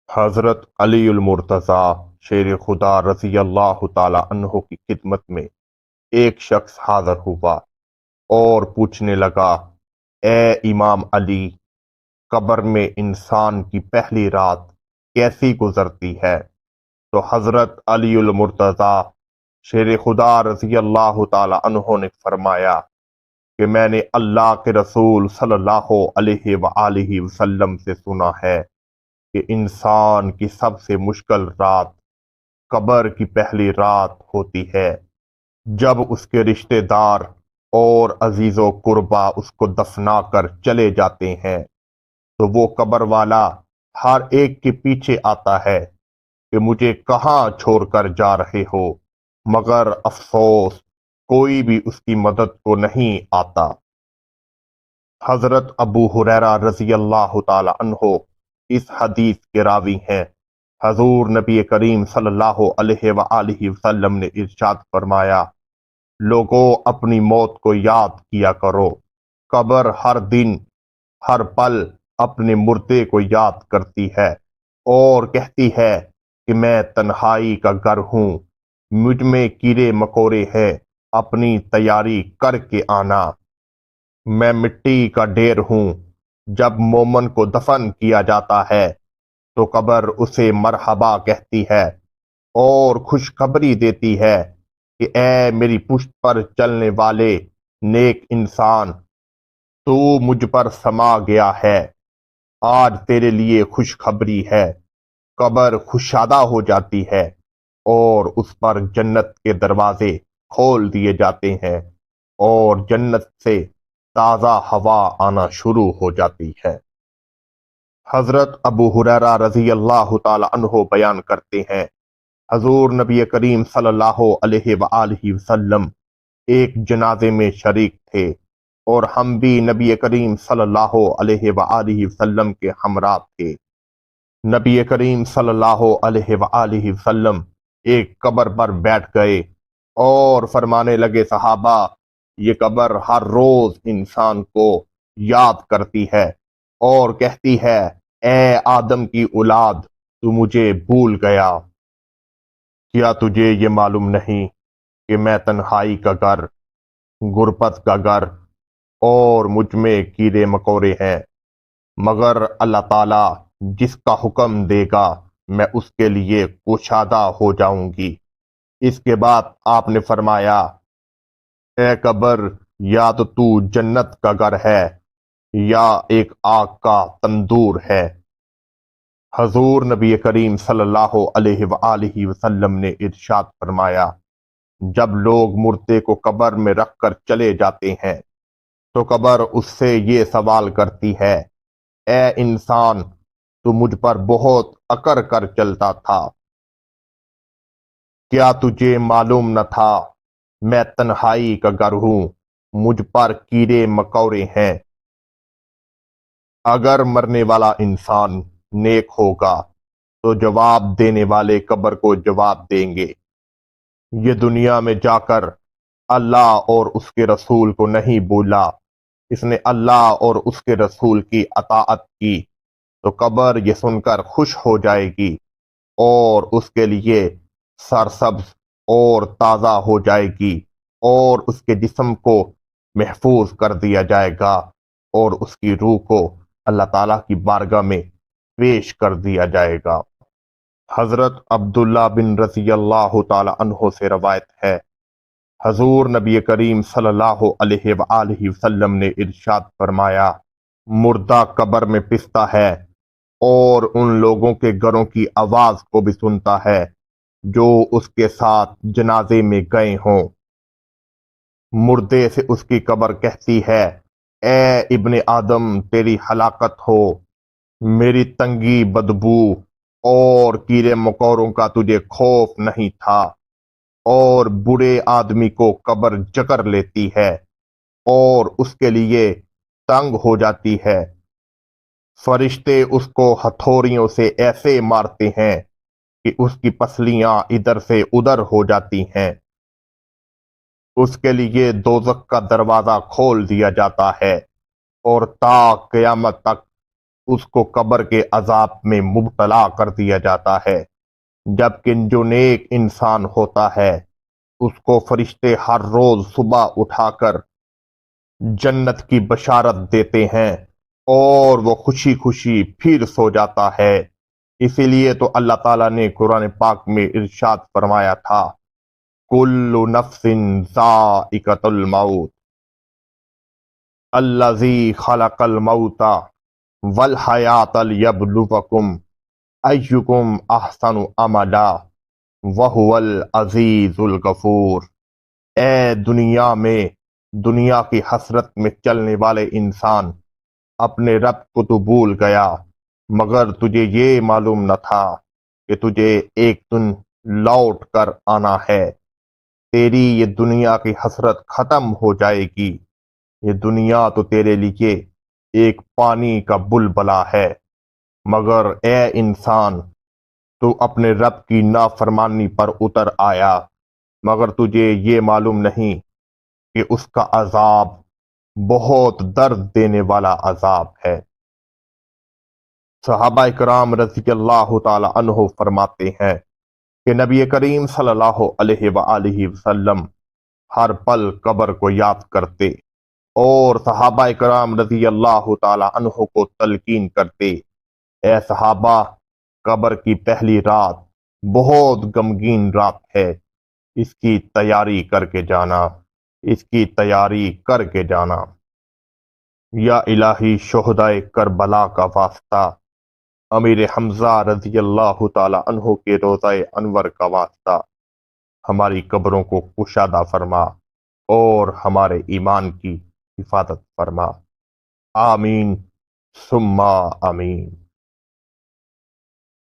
حضرت علی المرتضیٰ شیر خدا رضی اللہ تعالی عنہ کی خدمت میں ایک شخص حاضر ہوا اور پوچھنے لگا، اے امام علی، قبر میں انسان کی پہلی رات کیسی گزرتی ہے؟ تو حضرت علی المرتضیٰ شیر خدا رضی اللہ تعالی عنہ نے فرمایا کہ میں نے اللہ کے رسول صلی اللہ علیہ وآلہ وسلم سے سنا ہے کہ انسان کی سب سے مشکل رات قبر کی پہلی رات ہوتی ہے، جب اس کے رشتہ دار اور عزیز و قربا اس کو دفنا کر چلے جاتے ہیں تو وہ قبر والا ہر ایک کے پیچھے آتا ہے کہ مجھے کہاں چھوڑ کر جا رہے ہو، مگر افسوس کوئی بھی اس کی مدد کو نہیں آتا۔ حضرت ابو ہریرہ رضی اللہ تعالی عنہ اس حدیث کے راوی ہیں۔ حضور نبی کریم صلی اللہ علیہ وآلہ وسلم نے ارشاد فرمایا، لوگوں اپنی موت کو یاد کیا کرو، قبر ہر دن ہر پل اپنے مردے کو یاد کرتی ہے اور کہتی ہے کہ میں تنہائی کا گھر ہوں، مجھ میں کیڑے مکوڑے ہیں، اپنی تیاری کر کے آنا۔ میں مٹی کا ڈھیر ہوں، جب مومن کو دفن کیا جاتا ہے تو قبر اسے مرحبا کہتی ہے اور خوشخبری دیتی ہے کہ اے میری پشت پر چلنے والے نیک انسان، تو مجھ پر سما گیا ہے، آج تیرے لیے خوشخبری ہے۔ قبر خوشادہ ہو جاتی ہے اور اس پر جنت کے دروازے کھول دیے جاتے ہیں اور جنت سے تازہ ہوا آنا شروع ہو جاتی ہے۔ حضرت ابو ہریرہ رضی اللہ تعالی عنہ بیان کرتے ہیں، حضور نبی کریم صلی اللہ علیہ وآلہ وسلم ایک جنازے میں شریک تھے اور ہم بھی نبی کریم صلی اللہ علیہ وآلہ وسلم کے ہمراہ تھے۔ نبی کریم صلی اللہ علیہ وآلہ وسلم ایک قبر پر بیٹھ گئے اور فرمانے لگے، صحابہ، یہ قبر ہر روز انسان کو یاد کرتی ہے اور کہتی ہے، اے آدم کی اولاد، تو مجھے بھول گیا۔ کیا تجھے یہ معلوم نہیں کہ میں تنہائی کا گھر، غربت کا گھر اور مجھ میں کیڑے مکوڑے ہیں، مگر اللہ تعالیٰ جس کا حکم دے گا میں اس کے لیے کشادہ ہو جاؤں گی۔ اس کے بعد آپ نے فرمایا، اے قبر، یا تو جنت کا گھر ہے یا ایک آگ کا تندور ہے۔ حضور نبی کریم صلی اللہ علیہ وآلہ وسلم نے ارشاد فرمایا، جب لوگ مردے کو قبر میں رکھ کر چلے جاتے ہیں تو قبر اس سے یہ سوال کرتی ہے، اے انسان، تو مجھ پر بہت اکڑ کر چلتا تھا، کیا تجھے معلوم نہ تھا میں تنہائی کا گھر ہوں، مجھ پر کیڑے مکوڑے ہیں؟ اگر مرنے والا انسان نیک ہوگا تو جواب دینے والے قبر کو جواب دیں گے، یہ دنیا میں جا کر اللہ اور اس کے رسول کو نہیں بولا، اس نے اللہ اور اس کے رسول کی اطاعت کی، تو قبر یہ سن کر خوش ہو جائے گی اور اس کے لیے سرسبز اور تازہ ہو جائے گی اور اس کے جسم کو محفوظ کر دیا جائے گا اور اس کی روح کو اللہ تعالیٰ کی بارگاہ میں پیش کر دیا جائے گا۔ حضرت عبداللہ بن رضی اللہ تعالی عنہ سے روایت ہے، حضور نبی کریم صلی اللہ علیہ وآلہ وسلم نے ارشاد فرمایا، مردہ قبر میں پستا ہے اور ان لوگوں کے گھروں کی آواز کو بھی سنتا ہے جو اس کے ساتھ جنازے میں گئے ہوں۔ مردے سے اس کی قبر کہتی ہے، اے ابن آدم، تیری ہلاکت ہو، میری تنگی، بدبو اور کیڑے مکوڑوں کا تجھے خوف نہیں تھا۔ اور برے آدمی کو قبر جکر لیتی ہے اور اس کے لیے تنگ ہو جاتی ہے، فرشتے اس کو ہتھوڑیوں سے ایسے مارتے ہیں کہ اس کی پسلیاں ادھر سے ادھر ہو جاتی ہیں، اس کے لیے دوزخ کا دروازہ کھول دیا جاتا ہے اور تا قیامت تک اس کو قبر کے عذاب میں مبتلا کر دیا جاتا ہے، جبکہ جو نیک انسان ہوتا ہے اس کو فرشتے ہر روز صبح اٹھا کر جنت کی بشارت دیتے ہیں اور وہ خوشی خوشی پھر سو جاتا ہے۔ اسی لیے تو اللہ تعالیٰ نے قرآن پاک میں ارشاد فرمایا تھا، کل نفس ذائقۃ الموت الذی خلق الموت والحیات لیبلوکم ایکم احسن عملا وہو العزیز الغفور۔ اے دنیا کی حسرت میں چلنے والے انسان، اپنے رب کو تو بھول گیا، مگر تجھے یہ معلوم نہ تھا کہ تجھے ایک دن لوٹ کر آنا ہے۔ تیری یہ دنیا کی حسرت ختم ہو جائے گی۔ یہ دنیا تو تیرے لیے ایک پانی کا بلبلا ہے، مگر اے انسان، تو اپنے رب کی نافرمانی پر اتر آیا، مگر تجھے یہ معلوم نہیں کہ اس کا عذاب بہت درد دینے والا عذاب ہے۔ صحابہ کرام رضی اللہ تعالی عنہ فرماتے ہیں کہ نبی کریم صلی اللہ علیہ وآلہ وسلم ہر پل قبر کو یاد کرتے اور صحابہ کرام رضی اللہ تعالی عنہ کو تلقین کرتے، اے صحابہ، قبر کی پہلی رات بہت غمگین رات ہے، اس کی تیاری کر کے جانا، اس کی تیاری کر کے جانا۔ یا الہی، شہدائے کربلا کا واسطہ، امیر حمزہ رضی اللہ تعالی عنہ کے روضہ انور کا واسطہ، ہماری قبروں کو کشادہ فرما اور ہمارے ایمان کی حفاظت فرما۔ آمین ثم آمین۔